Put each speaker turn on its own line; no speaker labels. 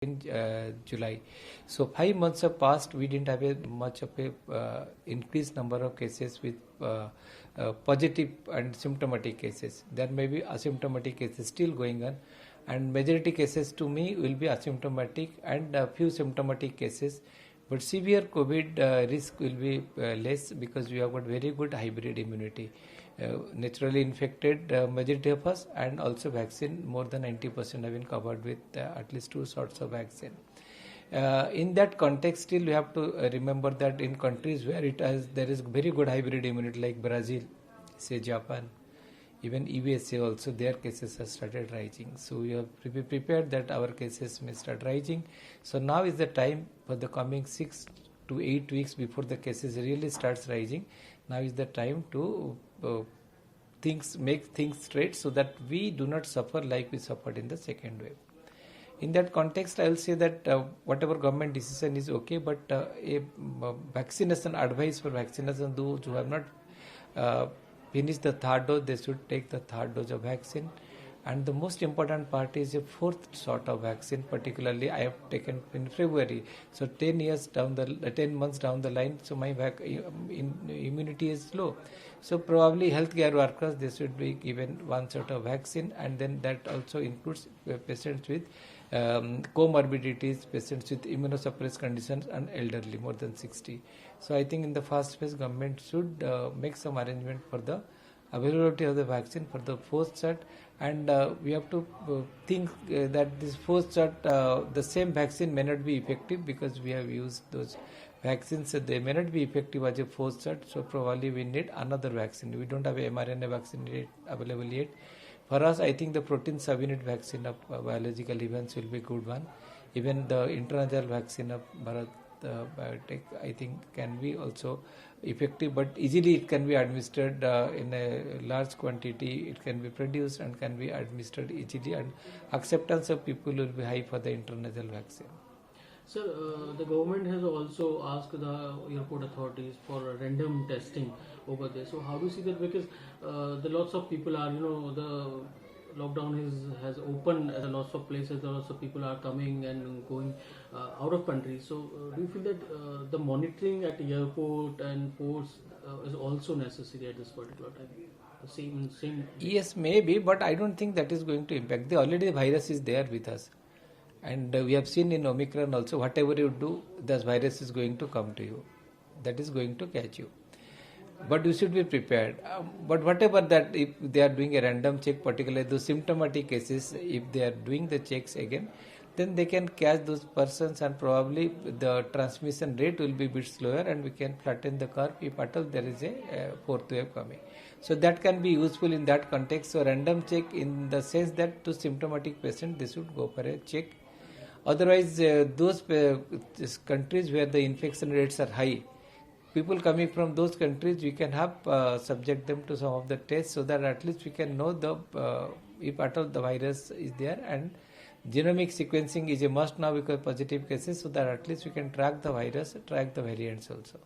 in July. So 5 months have passed. We didn't have much of a increased number of cases with positive and symptomatic cases. There may be asymptomatic cases still going on, and majority cases to me will be asymptomatic and a few symptomatic cases. But severe COVID risk will be less because we have got very good hybrid immunity. Naturally infected majority of us, and also vaccine more than 90% have been covered with at least 2 sorts of vaccine. In that context, still we have to remember that in countries where there is very good hybrid immunity like Brazil, say Japan, even USA also, their cases have started rising. So we have to be prepared that our cases may start rising. So now is the time for the coming 6 to 8 weeks before the cases really starts rising. Now is the time to make things straight so that we do not suffer like we suffered in the second wave. In that context, I will say that whatever government decision is okay, but a vaccination advice for vaccination, those who have not finished the 3rd dose, they should take the 3rd dose of vaccine. And the most important part is a 4th sort of vaccine. Particularly, I have taken in February. So 10 months down the line, so my immunity is low. So probably healthcare workers, they should be given 1 sort of vaccine, and then that also includes patients with comorbidities, patients with immunosuppressed conditions, and elderly more than 60. So I think in the first phase, government should make some arrangement for the availability of the vaccine for the 4th shot, and we have to think that this 4th shot, the same vaccine may not be effective because we have used those vaccines, so they may not be effective as a 4th shot, so probably we need another vaccine. We don't have a mRNA vaccine available yet. For us, I think the protein subunit vaccine of biological events will be a good one. Even the intranasal vaccine of Bharat Biotech, I think, can be also effective, but easily it can be administered in a large quantity. It can be produced and can be administered easily, and acceptance of people will be high for the intranasal vaccine.
Sir, the government has also asked the airport authorities for random testing over there. So how do you see that? Because the lots of people are, the lockdown has opened lots of places. Lots of people are coming and going out of country. So do you feel that the monitoring at the airport and ports is also necessary at this particular time? Same.
Yes, maybe, but I don't think that is going to impact. Already the virus is there with us. And we have seen in Omicron also, whatever you do, this virus is going to come to you. That is going to catch you. But you should be prepared. But whatever that, if they are doing a random check, particularly those symptomatic cases, if they are doing the checks again, then they can catch those persons, and probably the transmission rate will be a bit slower, and we can flatten the curve if at all there is a 4th wave coming. So that can be useful in that context. So random check in the sense that to symptomatic patients, they should go for a check. Otherwise, those countries where the infection rates are high, people coming from those countries, we can have subject them to some of the tests so that at least we can know if at all the virus is there. And genomic sequencing is a must now because positive cases, so that at least we can track the virus, track the variants also.